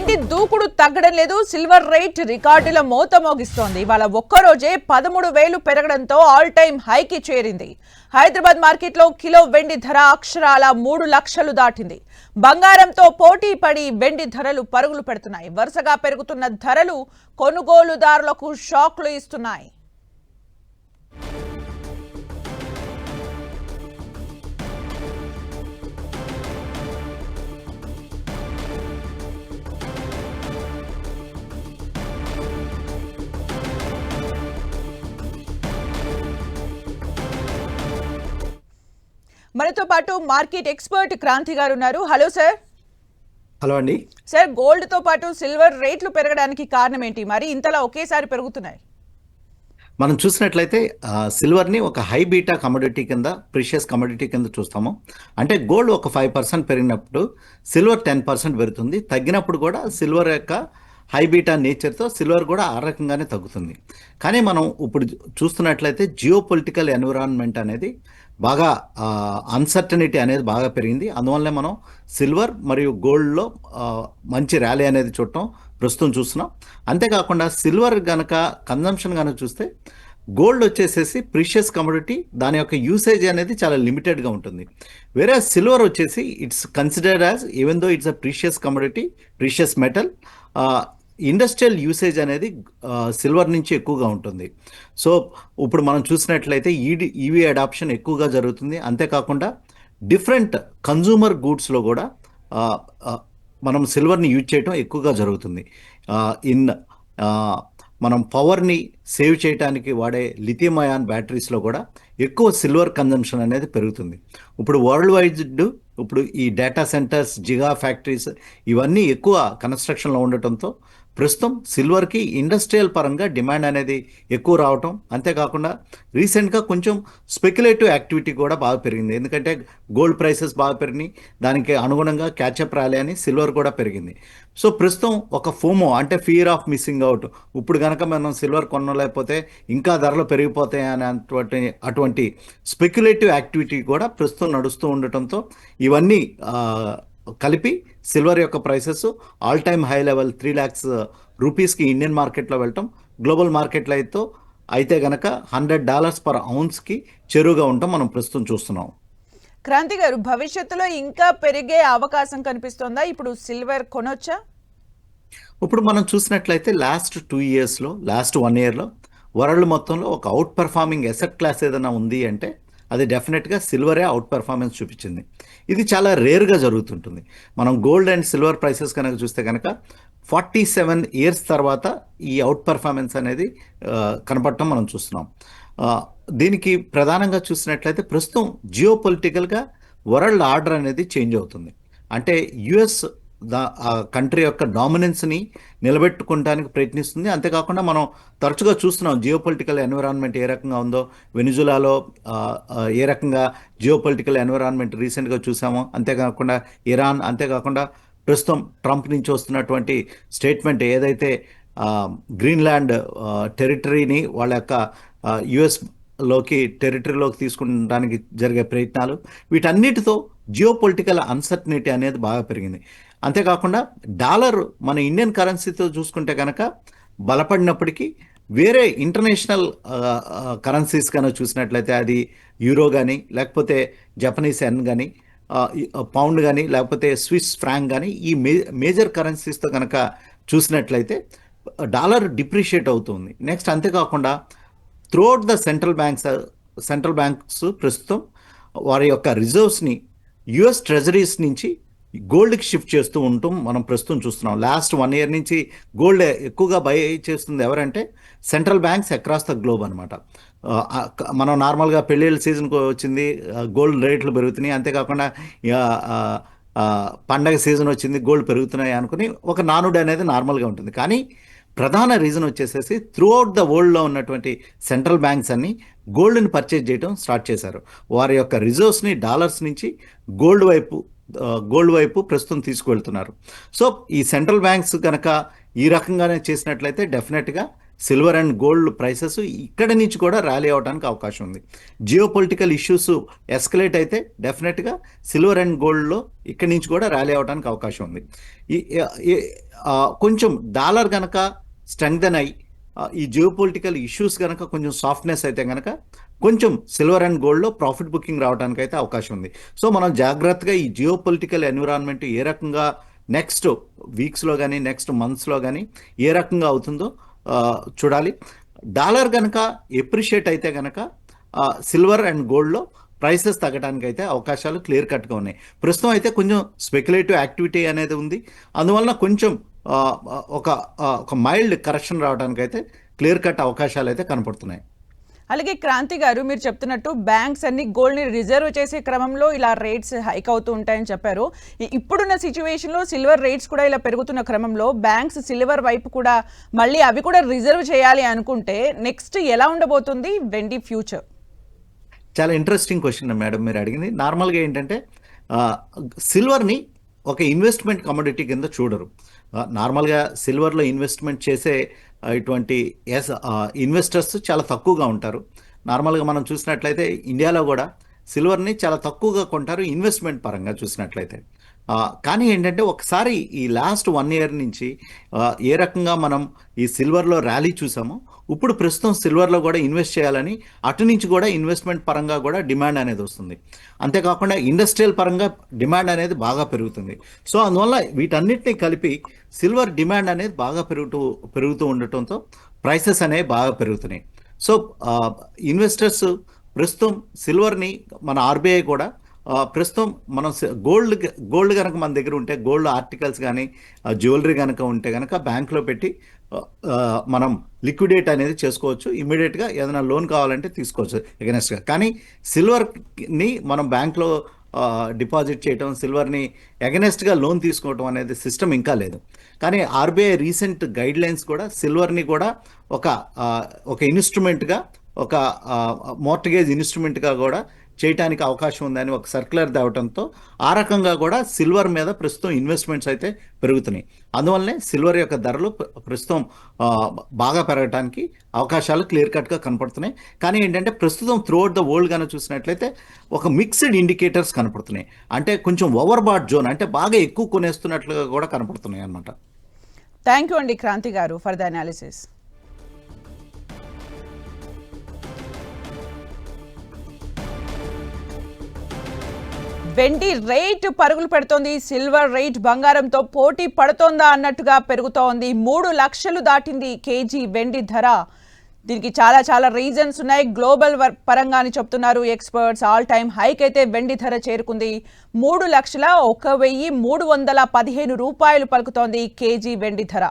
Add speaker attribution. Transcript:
Speaker 1: వెండి దూకుడు తగ్గడం లేదు. సిల్వర్ రేట్ రికార్డుల మోత మోగిస్తోంది. ఇవాళ ఒక్కరోజే 13,000 పెరగడంతో ఆల్ టైమ్ హైకి చేరింది. హైదరాబాద్ మార్కెట్లో కిలో వెండి ధర అక్షరాల 3 లక్షలు దాటింది. బంగారంతో పోటీ పడి వెండి ధరలు పరుగులు పెడుతున్నాయి. వరుసగా పెరుగుతున్న ధరలు కొనుగోలుదారులకు షాక్లు ఇస్తున్నాయి. మనతో పాటు మార్కెట్ ఎక్స్పర్ట్ క్రాంతి గారు ఉన్నారు. Hello sir.
Speaker 2: హలో అండి.
Speaker 1: సార్, గోల్డ్ తో పాటు సిల్వర్ రేట్లు పెరగడానికి కారణం ఏంటి? మరి ఇంతలా ఒకేసారి పెరుగుతున్నాయి?
Speaker 2: మనం చూసినట్లయితే సిల్వర్ని ఒక హై బీటా కమోడిటీ కింద, ప్రీషియస్ కమోడిటీ కింద చూస్తాము. అంటే గోల్డ్ ఒక 5% పెరిగినప్పుడు సిల్వర్ 10% పెరుగుతుంది. తగ్గినప్పుడు కూడా సిల్వర్ యొక్క హై బీటా నేచర్తో సిల్వర్ కూడా ఆ రకంగానే తగ్గుతుంది. కానీ మనం ఇప్పుడు చూస్తున్నట్లయితే జియో పొలిటికల్ ఎన్విరాన్మెంట్ అనేది బాగా అన్సర్టనిటీ అనేది బాగా పెరిగింది. అందువల్లనే మనం సిల్వర్ మరియు గోల్డ్లో మంచి ర్యాలీ అనేది చూడటం ప్రస్తుతం చూస్తున్నాం. అంతేకాకుండా సిల్వర్ కనుక కన్జంప్షన్ కనుక చూస్తే గోల్డ్ వచ్చేసేసి ప్రీషియస్ కమోడిటీ, దాని యొక్క యూసేజ్ అనేది చాలా లిమిటెడ్గా ఉంటుంది. వేరే సిల్వర్ వచ్చేసి it's considered as, even though it's a precious commodity, precious metal, industrial usage అనేది సిల్వర్ నుంచి ఎక్కువగా ఉంటుంది. సో ఇప్పుడు మనం చూసినట్లయితే ఈవీ అడాప్షన్ ఎక్కువగా జరుగుతుంది. అంతేకాకుండా డిఫరెంట్ కన్జ్యూమర్ గూడ్స్లో కూడా మనం సిల్వర్ని యూజ్ చేయడం ఎక్కువగా జరుగుతుంది. మనం పవర్ని సేవ్ చేయడానికి వాడే లిథియం అయాన్ బ్యాటరీస్లో కూడా ఎక్కువ సిల్వర్ కన్జంప్షన్ అనేది పెరుగుతుంది. ఇప్పుడు వరల్డ్ వైడ్ ఇప్పుడు ఈ డేటా సెంటర్స్, జిగా ఫ్యాక్టరీస్ ఇవన్నీ ఎక్కువ కన్స్ట్రక్షన్లో ఉండటంతో ప్రస్తుతం సిల్వర్కి ఇండస్ట్రియల్ పరంగా డిమాండ్ అనేది ఎక్కువ రావటం, అంతేకాకుండా రీసెంట్గా కొంచెం స్పెక్యులేటివ్ యాక్టివిటీ కూడా బాగా పెరిగింది. ఎందుకంటే గోల్డ్ ప్రైసెస్ బాగా పెరిగినాయి, దానికి అనుగుణంగా క్యాచప్ ర్యాలీ అని సిల్వర్ కూడా పెరిగింది. సో ప్రస్తుతం ఒక ఫోమో అంటే ఫియర్ ఆఫ్ మిస్సింగ్ అవుట్, ఇప్పుడు కనుక మనం సిల్వర్ కొనలేకపోతే ఇంకా ధరలు పెరిగిపోతాయి అనే అటువంటి స్పెక్యులేటివ్ యాక్టివిటీ కూడా ప్రస్తుతం నడుస్తూ ఉండటంతో ఇవన్నీ కలిపి సిల్వర్ యొక్క prices all time high level 3 lakhs రూపీస్కి ఇండియన్ మార్కెట్లో వెళ్ళటం, గ్లోబల్ మార్కెట్లో అయితే గనక $100 per ounceకి చెరువుగా ఉండటం మనం ప్రస్తుతం చూస్తున్నాం.
Speaker 1: క్రాంతి గారు, భవిష్యత్తులో ఇంకా పెరిగే అవకాశం కనిపిస్తోందా? ఇప్పుడు సిల్వర్ కొనొచ్చా?
Speaker 2: ఇప్పుడు మనం చూసినట్లయితే లాస్ట్ 2 yearsలో, లాస్ట్ 1 yearలో వరల్డ్ మొత్తంలో ఒక అవుట్ పర్ఫార్మింగ్ ఎసెట్ క్లాస్ ఏదైనా ఉంది అంటే అది డెఫినెట్గా సిల్వరే అవుట్ పర్ఫార్మెన్స్ చూపించింది. ఇది చాలా రేర్గా జరుగుతుంటుంది. మనం గోల్డ్ అండ్ సిల్వర్ ప్రైసెస్ కనుక చూస్తే కనుక 47 years తర్వాత ఈ అవుట్ పర్ఫార్మెన్స్ అనేది కనపడటం మనం చూస్తున్నాం. దీనికి ప్రధానంగా చూసినట్లయితే ప్రస్తుతం జియో పొలిటికల్గా వరల్డ్ ఆర్డర్ అనేది చేంజ్ అవుతుంది. అంటే యుఎస్ కంట్రీ యొక్క డామినెన్స్ని నిలబెట్టుకోవడానికి ప్రయత్నిస్తుంది. అంతేకాకుండా మనం తరచుగా చూస్తున్నాం జియో పొలిటికల్ ఎన్విరాన్మెంట్ ఏ రకంగా ఉందో, వెనిజులాలో ఏ రకంగా జియో పొలిటికల్ ఎన్విరాన్మెంట్ రీసెంట్గా చూసామో, అంతేకాకుండా ఇరాన్, అంతేకాకుండా ప్రస్తుతం ట్రంప్ నుంచి వస్తున్నటువంటి స్టేట్మెంట్ ఏదైతే గ్రీన్లాండ్ టెరిటరీని వాళ్ళ యొక్క యుఎస్లోకి టెరిటరీలోకి తీసుకుంటానికి జరిగే ప్రయత్నాలు, వీటన్నిటితో జియో పొలిటికల్ అన్సర్టనిటీ అనేది బాగా పెరిగింది. అంతేకాకుండా డాలర్ మన ఇండియన్ కరెన్సీతో చూసుకుంటే కనుక బలపడినప్పటికీ వేరే ఇంటర్నేషనల్ కరెన్సీస్ కనుక చూసినట్లయితే అది యూరో కానీ, లేకపోతే జపనీస్ ఎన్ కానీ, పౌండ్ కానీ, లేకపోతే స్విస్ ఫ్రాంక్ కానీ, ఈ మేజర్ కరెన్సీస్తో కనుక చూసినట్లయితే డాలర్ డిప్రిషియేట్ అవుతుంది. నెక్స్ట్ అంతేకాకుండా త్రూఅవుట్ ద సెంట్రల్ బ్యాంక్స్ ప్రస్తుతం వారి యొక్క రిజర్వ్స్ని యుఎస్ ట్రెజరీస్ నుంచి గోల్డ్కి షిఫ్ట్ చేస్తూ ఉంటాం మనం ప్రస్తుతం చూస్తున్నాం. లాస్ట్ 1 year నుంచి గోల్డ్ ఎక్కువగా బై చేస్తుంది ఎవరంటే central banks across the globe అనమాట. మనం నార్మల్గా పెళ్ళిళ్ళ సీజన్కి వచ్చింది, గోల్డ్ రేట్లు పెరుగుతున్నాయి, అంతేకాకుండా పండగ సీజన్ వచ్చింది, గోల్డ్ పెరుగుతున్నాయి అనుకుని ఒక నానుడు అనేది నార్మల్గా ఉంటుంది. కానీ ప్రధాన రీజన్ వచ్చేసేసి త్రూఅవుట్ ద వరల్డ్లో ఉన్నటువంటి సెంట్రల్ బ్యాంక్స్ అన్ని గోల్డ్ని పర్చేజ్ చేయడం స్టార్ట్ చేశారు. వారి యొక్క రిజర్వ్స్ని డాలర్స్ నుంచి గోల్డ్ వైపు ప్రస్తుతం తీసుకువెళ్తున్నారు. సో ఈ సెంట్రల్ బ్యాంక్స్ కనుక ఈ రకంగానే చేసినట్లయితే డెఫినెట్గా సిల్వర్ అండ్ గోల్డ్ ప్రైసెస్ ఇక్కడి నుంచి కూడా ర్యాలీ అవడానికి అవకాశం ఉంది. జియో పొలిటికల్ ఇష్యూస్ ఎస్కలేట్ అయితే డెఫినెట్గా సిల్వర్ అండ్ గోల్డ్లో ఇక్కడి నుంచి కూడా ర్యాలీ అవడానికి అవకాశం ఉంది. ఈ- ఈ- కొంచెం డాలర్ కనుక స్ట్రెంగ్థెన్ అయ్యి ఈ జియో పొలిటికల్ ఇష్యూస్ కనుక కొంచెం సాఫ్ట్నెస్ అయితే కనుక కొంచెం సిల్వర్ అండ్ గోల్డ్లో ప్రాఫిట్ బుకింగ్ రావడానికి అయితే అవకాశం ఉంది. సో మనం జాగ్రత్తగా ఈ జియో పొలిటికల్ ఎన్విరాన్మెంట్ ఏ రకంగా నెక్స్ట్ వీక్స్లో కానీ నెక్స్ట్ మంత్స్లో కానీ ఏ రకంగా అవుతుందో చూడాలి. డాలర్ కనుక ఎప్రిషియేట్ అయితే కనుక సిల్వర్ అండ్ గోల్డ్లో ప్రైసెస్ తగ్గడానికి అయితే అవకాశాలు క్లియర్ కట్గా ఉన్నాయి. ప్రస్తుతం అయితే కొంచెం స్పెక్యులేటివ్ యాక్టివిటీ అనేది ఉంది. అందువలన కొంచెం ఒక మైల్డ్ కరెక్షన్ రావడానికి అయితే క్లియర్ కట్ అవకాశాలు అయితే కనపడుతున్నాయి.
Speaker 1: అలాగే క్రాంతి గారు, మీరు చెప్తున్నట్టు బ్యాంక్స్ అన్ని గోల్డ్ని రిజర్వ్ చేసే క్రమంలో ఇలా రేట్స్ హైక్ అవుతూ ఉంటాయని చెప్పారు. ఇప్పుడున్న సిచ్యువేషన్లో సిల్వర్ రేట్స్ కూడా ఇలా పెరుగుతున్న క్రమంలో బ్యాంక్స్ సిల్వర్ వైపు కూడా మళ్ళీ అవి కూడా రిజర్వ్ చేయాలి అనుకుంటే నెక్స్ట్ ఎలా ఉండబోతుంది వెండి ఫ్యూచర్?
Speaker 2: చాలా ఇంట్రెస్టింగ్ క్వశ్చన్ మేడం మీరు అడిగింది. నార్మల్గా ఏంటంటే సిల్వర్ని ఒక ఇన్వెస్ట్మెంట్ కమోడిటీ కింద చూడరు. నార్మల్గా సిల్వర్లో ఇన్వెస్ట్మెంట్ చేసే ఇటువంటి ఇన్వెస్టర్స్ చాలా తక్కువగా ఉంటారు. నార్మల్గా మనం చూసినట్లయితే ఇండియాలో కూడా సిల్వర్ని చాలా తక్కువగా కొంటారు ఇన్వెస్ట్మెంట్ పరంగా చూసినట్లయితే. కానీ ఏంటంటే ఒకసారి ఈ లాస్ట్ 1 year నుంచి ఏ రకంగా మనం ఈ సిల్వర్లో ర్యాలీ చూసామో ఇప్పుడు ప్రస్తుతం సిల్వర్లో కూడా ఇన్వెస్ట్ చేయాలని అటు నుంచి కూడా ఇన్వెస్ట్మెంట్ పరంగా కూడా డిమాండ్ అనేది వస్తుంది. అంతేకాకుండా ఇండస్ట్రియల్ పరంగా డిమాండ్ అనేది బాగా పెరుగుతుంది. సో అందువల్ల వీటన్నిటిని కలిపి సిల్వర్ డిమాండ్ అనేది బాగా పెరుగుతూ ఉండటంతో ప్రైసెస్ అనేవి బాగా పెరుగుతున్నాయి. సో ఇన్వెస్టర్స్ ప్రస్తుతం సిల్వర్ని మన ఆర్బీఐ కూడా ప్రస్తుతం మనం గోల్డ్ కనుక మన దగ్గర ఉంటే గోల్డ్ ఆర్టికల్స్ కానీ జ్యువెలరీ కనుక ఉంటే కనుక బ్యాంక్లో పెట్టి మనం లిక్విడేట్ అనేది చేసుకోవచ్చు. ఇమీడియట్గా ఏదైనా లోన్ కావాలంటే తీసుకోవచ్చు ఎగనెస్ట్గా. కానీ సిల్వర్ని మనం బ్యాంక్లో డిపాజిట్ చేయటం, సిల్వర్ని ఎగనెస్ట్గా లోన్ తీసుకోవటం అనేది సిస్టమ్ ఇంకా లేదు. కానీ ఆర్బీఐ రీసెంట్ గైడ్ లైన్స్ కూడా సిల్వర్ని కూడా ఒక ఇన్స్ట్రుమెంట్గా ఒక మోర్టగేజ్ ఇన్స్ట్రుమెంట్గా కూడా చేయడానికి అవకాశం ఉందని ఒక సర్క్యులర్ తేవడంతో ఆ రకంగా కూడా సిల్వర్ మీద ప్రస్తుతం ఇన్వెస్ట్మెంట్స్ అయితే పెరుగుతున్నాయి. అందువల్లనే సిల్వర్ యొక్క ధరలు ప్రస్తుతం బాగా పెరగడానికి అవకాశాలు క్లియర్ కట్గా కనపడుతున్నాయి. కానీ ఏంటంటే ప్రస్తుతం త్రూఅవుట్ ద వరల్డ్ కనుక చూసినట్లయితే ఒక మిక్స్డ్ ఇండికేటర్స్ కనపడుతున్నాయి. అంటే కొంచెం ఓవర్ బాట్ జోన్, అంటే బాగా ఎక్కువ కొనేస్తున్నట్లుగా కూడా కనపడుతున్నాయి అన్నమాట.
Speaker 1: థ్యాంక్ యూ అండి క్రాంతి గారు ఫర్ ద అనాలిసిస్. వెండి రేట్ పరుగులు పెడుతోంది. సిల్వర్ రేట్ బంగారంతో పోటీ పడుతోందా అన్నట్టుగా పెరుగుతోంది. 3 లక్షలు దాటింది కేజీ వెండి ధర. దీనికి చాలా రీజన్స్ ఉన్నాయి. గ్లోబల్ పరంగా అని చెప్తున్నారు ఎక్స్పర్ట్స్. ఆల్ టైమ్ హైక్ అయితే వెండి ధర చేరుకుంది. 3,01,315 రూపాయలు పలుకుతోంది కేజీ వెండి ధర.